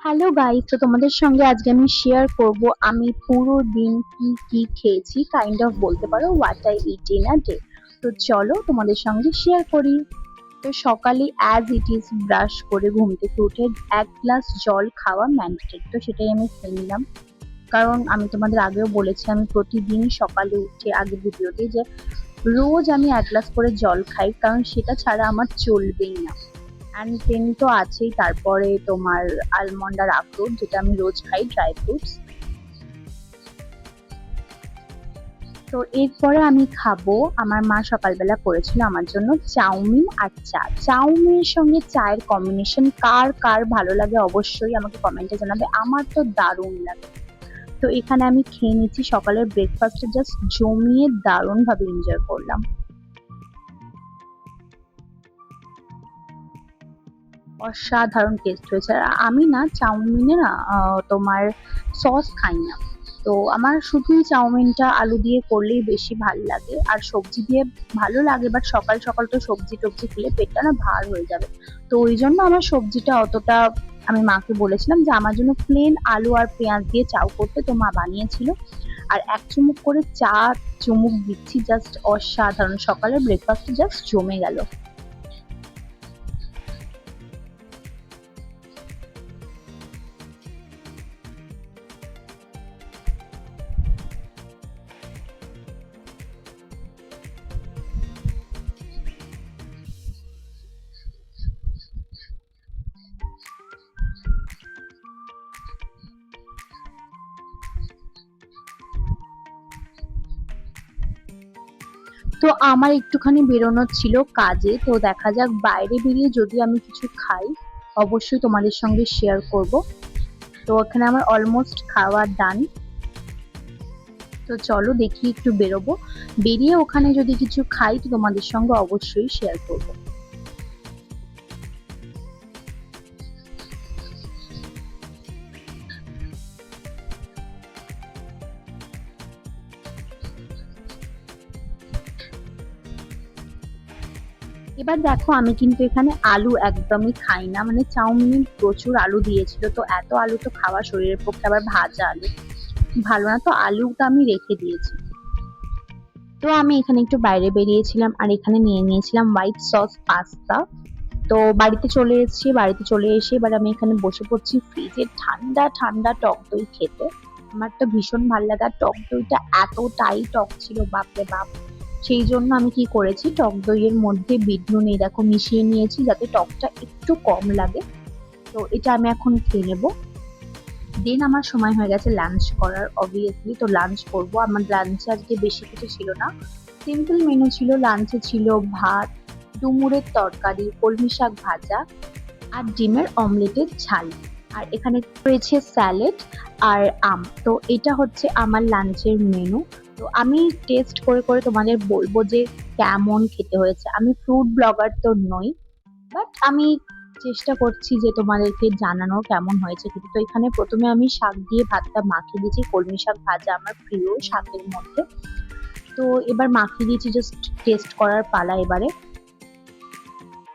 Hello guys, তো তোমাদের সঙ্গে আজকে আমি শেয়ার করব আমি পুরো দিন কি কি খেয়েছি, কাইন্ড অফ বলতে পারো what I it in a day. তো চলো তোমাদের সঙ্গে শেয়ার করি। তো সকালে অ্যাজ ইট ইজ ব্রাশ করে ঘুম থেকে উঠে এক গ্লাস জল খাওয়া ম্যান্ডেটরি, তো সেটাই আমি খেয়ে নিলাম। কারণ আমি তোমাদের আগেও বলেছি আমি প্রতিদিন সকালে উঠে আগের ভিডিওতে যে রোজ আমি এক গ্লাস করে জল খাই, কারণ সেটা ছাড়া আমার চলবেই না। অ্যান্ড দেন তো আছেই, তারপরে তোমার আলমন্ড আর আখরোট, যেটা আমি রোজ খাই, ড্রাই ফ্রুটস। তো এরপরে আমি খাবো, আমার মা সকালবেলা করেছিল আমার জন্য চাউমিন আর চা। চাউমিনের সঙ্গে চায়ের কম্বিনেশন কার কার ভালো লাগে অবশ্যই আমাকে কমেন্টে জানাবে, আমার তো দারুণ লাগে। তো এখানে আমি খেয়ে নিচ্ছি, সকালের ব্রেকফাস্টে জাস্ট জমিয়ে দারুণ ভাবে এনজয় করলাম। অসাধারণ টেস্ট হয়েছে। আর আমি না চাউমিনে না তোমার সস খাই না। তো আমার শুধুই চাউমিনটা আলু দিয়ে করলেই বেশি ভাল লাগে, আর সবজি দিয়ে ভালো লাগে, বাট সকাল সকাল তো সবজি টবজি খেলে পেটটা না ভার হয়ে যাবে। তো ওই জন্য আমার সবজিটা অতটা, আমি মাকে বলেছিলাম যে আমার জন্য প্লেন আলু আর পেঁয়াজ দিয়ে চাউ করতে, তো মা বানিয়েছিল। আর এক চুমুক করে চা চুমুক দিচ্ছি, জাস্ট অসাধারণ, সকালের ব্রেকফাস্ট জাস্ট জমে গেল। তো আমার একটুখানি বেরোনোর ছিল কাজে, তো দেখা যাক বাইরে বেরিয়ে যদি আমি কিছু খাই অবশ্যই তোমাদের সঙ্গে শেয়ার করব। তো ওখানে আমার অলমোস্ট খাওয়া ডান। তো চলো দেখি একটু বেরোবো, বেরিয়ে ওখানে যদি কিছু খাই তো তোমাদের সঙ্গে অবশ্যই শেয়ার করব। এবার দেখো আমি কিন্তু এখানে আলু একদমই খাই না, মানে চাউমিনে প্রচুর আলু দিয়েছিল, তো এত আলু তো খাওয়া শরীরের পক্ষে, আবার ভাজা আলু ভালো না, তো আলুটা আমি রেখে দিয়েছি। তো আমি এখানে একটু বাইরে বেরিয়েছিলাম আর এখানে নিয়ে নিয়েছিলাম হোয়াইট সস পাস্তা। তো বাড়িতে চলে এসেছি, বাড়িতে চলে এসে এবার আমি এখানে বসে পড়ছি ফ্রিজে ঠান্ডা ঠান্ডা টক দই খেতে। আমার তো ভীষণ ভালো লাগে, আর টক দইটা এতটাই টক ছিল বাপরে বাপ। সেই জন্য আমি কি করেছি, টক দইয়ের মধ্যে বিট নুন এই দেখো মিশিয়ে নিয়েছি যাতে টকটা একটু কম লাগে। তো এটা আমি এখন খেয়ে নেবো। দেন আমার সময় হয়ে গেছে লাঞ্চ করার অবভিয়াসলি, তো লাঞ্চ করব। আমার লাঞ্চে আজকে বেশি কিছু ছিল না, সিম্পল মেনু ছিল। লাঞ্চে ছিল ভাত, ডুমুরের তরকারি, কলমি শাক ভাজা আর ডিমের অমলেটের ঝাল। আর এখানে রয়েছে স্যালাড আর আম। তো এটা হচ্ছে আমার লাঞ্চের মেনু। তো আমি টেস্ট করে করে তোমাদের বলবো যে কেমন খেতে হয়েছে। আমি ফ্রুড ব্লগার তো নই, বাট আমি চেষ্টা করছি যে তোমাদেরকে জানানো কেমন হয়েছে খেতে। তো এখানে প্রথমে আমি শাক দিয়ে ভাতটা মাখিয়ে দিয়েছি, কলমি শাক ভাজা আমার প্রিয় শাকের মধ্যে। তো এবার মাখিয়ে দিয়েছি, জাস্ট টেস্ট করার পালা এবারে।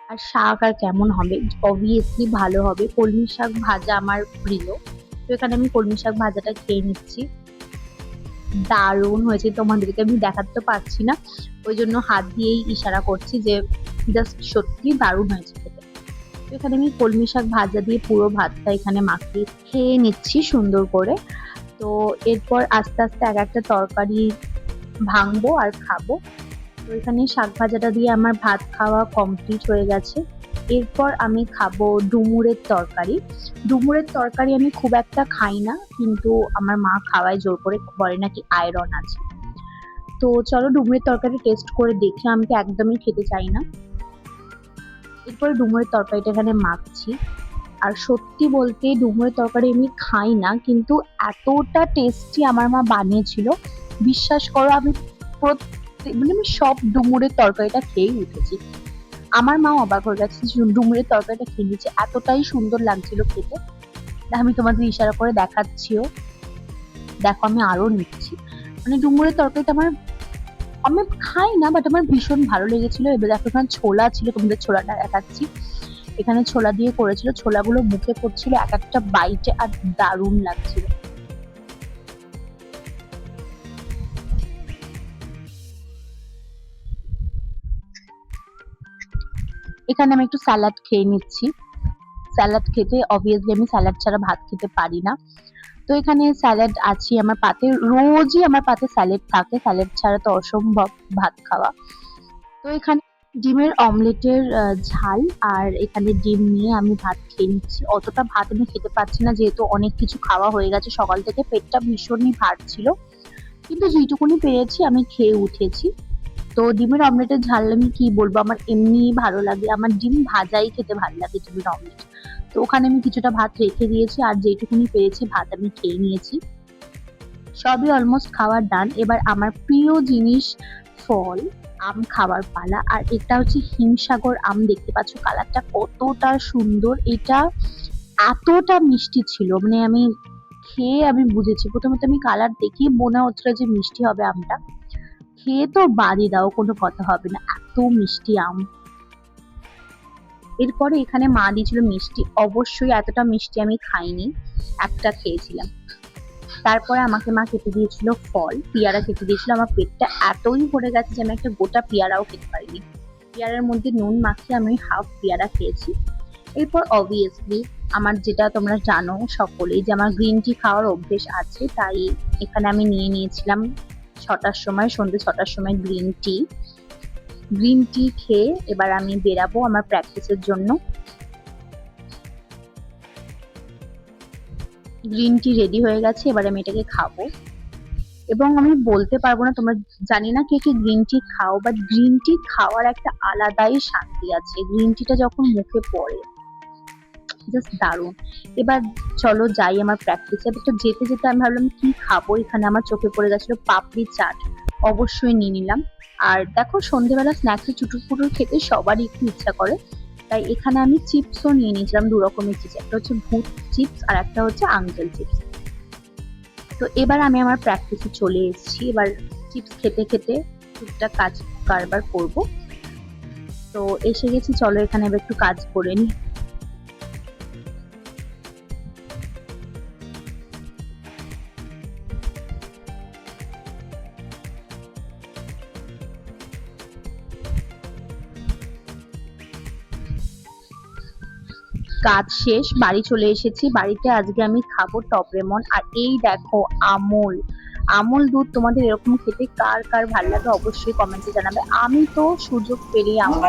আর শাক আর কেমন হবে, অবভিয়াসলি ভালো হবে, কলমি শাক ভাজা আমার প্রিয়। তো এখানে আমি কলমি শাক ভাজাটা খেয়ে নিচ্ছি। দারুণ হয়েছে, তোমাদেরকে আমি দেখাতে তো পারছি না, ওই জন্য হাত দিয়েই ইশারা করছি যে জাস্ট সত্যি দারুণ হয়েছে খেতে। তো এখানে আমি কলমি শাক ভাজা দিয়ে পুরো ভাতটা এখানে মাখিয়ে খেয়ে নিচ্ছি সুন্দর করে। তো এরপর আস্তে আস্তে এক একটা তরকারি ভাঙবো আর খাবো। তো এখানে শাক ভাজাটা দিয়ে আমার ভাত খাওয়া কমপ্লিট হয়ে গেছে। এরপর আমি খাবো ডুমুরের তরকারি। ডুমুরের তরকারি আমি খুব একটা খাই না, কিন্তু আমার মা খাওয়ায় জোর করে, বলে নাকি আয়রন আছে। তো চলো ডুমুরের তরকারি টেস্ট করে দেখি, আমি তো একদমই খেতে চাই না। এরপরে ডুমুরের তরকারিটা এখানে মাখছি। আর সত্যি বলতে ডুমুরের তরকারি আমি খাই না, কিন্তু এতটা টেস্টি আমার মা বানিয়েছিল, বিশ্বাস করো আমি মানে আমি সব ডুমুরের তরকারিটা খেয়েই উঠেছি। আমার মাও অবাক হয়ে গেছে যে ডুমুরের তরকারিটা খেয়ে নিচ্ছে, এতটাই সুন্দর লাগছিল খেতে। আমি তোমাদের ইশারা করে দেখাচ্ছিও, দেখো আমি আরো নিচ্ছি। মানে ডুমুরের তরকারিটা আমার, আমি খাই না বাট আমার ভীষণ ভালো লেগেছিল। এবার দেখো এখানে ছোলা ছিল, তোমাদের ছোলাটা দেখাচ্ছি। এখানে ছোলা দিয়ে করেছিল, ছোলাগুলো মুখে পড়ছিল এক একটা বাইটে আর দারুণ লাগছিল। এখানে আমি একটু স্যালাড খেয়ে নিচ্ছি। স্যালাড খেতে অবভিয়াসলি আমি স্যালাড ছাড়া ভাত খেতে পারি না। তো এখানে স্যালাড আছে আমার পাতে, রোজই আমার পাতে স্যালাড থাকে, স্যালাড ছাড়া তো অসম্ভব ভাত খাওয়া। তো এখানে ডিমের অমলেটের ঝাল আর এখানে ডিম নিয়ে আমি ভাত খেয়ে নিচ্ছি। অতটা ভাত আমি খেতে পারছি না যেহেতু অনেক কিছু খাওয়া হয়ে গেছে সকাল থেকে, পেটটা ভীষণই ভার ছিল, কিন্তু যেটুকুনি পেরেছি আমি খেয়ে উঠেছি। তো ডিমের অমলেটের ঝাল আমি কি বলবো, আমার এমনিই ভালো লাগে, আমার ডিম ভাজাই খেতে ভালো লাগে ডিমের অমলেট। তো ওখানে আমি কিছুটা ভাত রেখে দিয়েছি আর যেটুকুনি পেরেছি ভাত আমি খেয়ে নিয়েছি। সবই অলমোস্ট খাওয়ার ডান। এবার আমার প্রিয় জিনিস ফল, আম খাওয়ার পালা। আর এটা হচ্ছে হিমসাগর আম, দেখতে পাচ্ছ কালারটা কতটা সুন্দর। এটা এতটা মিষ্টি ছিল, মানে আমি খেয়ে আমি বুঝেছি। প্রথমে তো আমি কালার দেখেই মনে হচ্ছিল যে মিষ্টি হবে আমটা, খেয়ে তো বাদই দাও, কোনো কথা হবে না, এত মিষ্টি আম। এরপরে এখানে মা দিয়েছিল মিষ্টি, অবশ্যই এতটা মিষ্টি আমি খাইনি, একটা খেয়েছিলাম। তারপরে আমাকে মা কেটে দিয়েছিল ফল, পেয়ারা কেটে দিয়েছিল। আমার পেটটা এতই ভরে গেছে যে আমি একটা গোটা পেয়ারাও খেতে পারিনি। পেয়ারার মধ্যে নুন মাখিয়ে আমি হাফ পেয়ারা খেয়েছি। এরপর অবভিয়াসলি আমার, যেটা তোমরা জানো সকলেই, যে আমার গ্রিন টি খাওয়ার অভ্যেস আছে, তাই এখানে আমি নিয়ে নিয়েছিলাম 6টার সময়, সন্ধ্যে 6টার সময় গ্রিন টি। গ্রিন টি খেয়ে এবার আমি বেরাবো আমার প্র্যাকটিসের জন্য। গ্রিন টি রেডি হয়ে গেছে, এবার আমি এটাকে খাবো। এবং আমি বলতে পারবো না, তোমরা জানি না কে কে গ্রিন টি খাও, বাট গ্রিন টি খাওয়ার একটা আলাদাই শান্তি আছে। গ্রিন টিটা যখন মুখে পড়ে জাস্ট দারুণ। এবার চলো যাই আমার প্র্যাকটিসে। তো যেতে যেতে আমি ভাবলাম কি খাবো, এখানে আমার চোখে পড়ে গেছিল পাপড়ি চাট, অবশ্যই নিয়ে নিলাম। আর দেখো সন্ধ্যেবেলা স্ন্যাক্সে চুটুর পুটুর খেতে সবারই একটু ইচ্ছা করে, তাই এখানে আমি চিপসও নিয়ে নিয়েছিলাম, 2 রকমের চিপস, একটা হচ্ছে ভূত চিপস আর একটা হচ্ছে আঙ্কেল চিপস। তো এবার আমি আমার প্র্যাকটিসে চলে এসেছি, এবার চিপস খেতে খেতে টুকটাক কাজ কারবার করব। তো এসে গেছি, চলো এখানে এবার একটু কাজ করে নি। কাজ শেষ, বাড়ি চলে এসেছি। বাড়িতে আজকে আমি খাবো টপ লেমন, আর এই দেখো আমুল। আমুল দুধ তোমাদের এরকম খেতে কার কার ভালো লাগে অবশ্যই কমেন্টে জানাবে। আমি তো সুযোগ পেলেই আমুল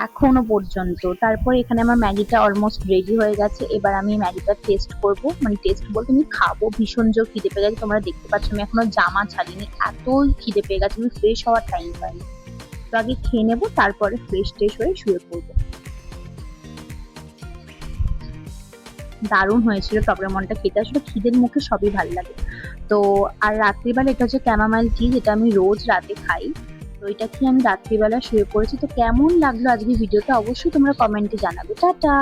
এখনো পর্যন্ত। তারপর এখানে আমার ম্যাগিটা অলমোস্ট রেডি হয়ে গেছে, এবার আমি ম্যাগিটা টেস্ট করব, মানে টেস্ট বলতে আমি খাবো। ভীষণ জোর খিদে পেয়ে গেছে, তোমরা দেখতে পাচ্ছ আমি এখনো জামা ছাড়িনি, এতই খিদে পেয়ে গেছে, আমি ফ্রেশ হওয়ার টাইম পাইনি। তো আগে খেয়ে নেবো, তারপরে ফ্রেশ ট্রেশ হয়ে শুয়ে পড়বো। দারুণ হয়েছিল টপ লেমনটা খেতে, আসলে খিদের মুখে সবই ভালো লাগে। তো আর রাত্রিবেলা এটা হচ্ছে ক্যামামাইল টি, যেটা আমি রোজ রাতে খাই। তো এটা খেয়ে আমি রাত্রিবেলা শুয়ে পড়েছি। তো কেমন লাগলো আজকে ভিডিওটা অবশ্যই তোমরা কমেন্টে জানাবে। টাটা।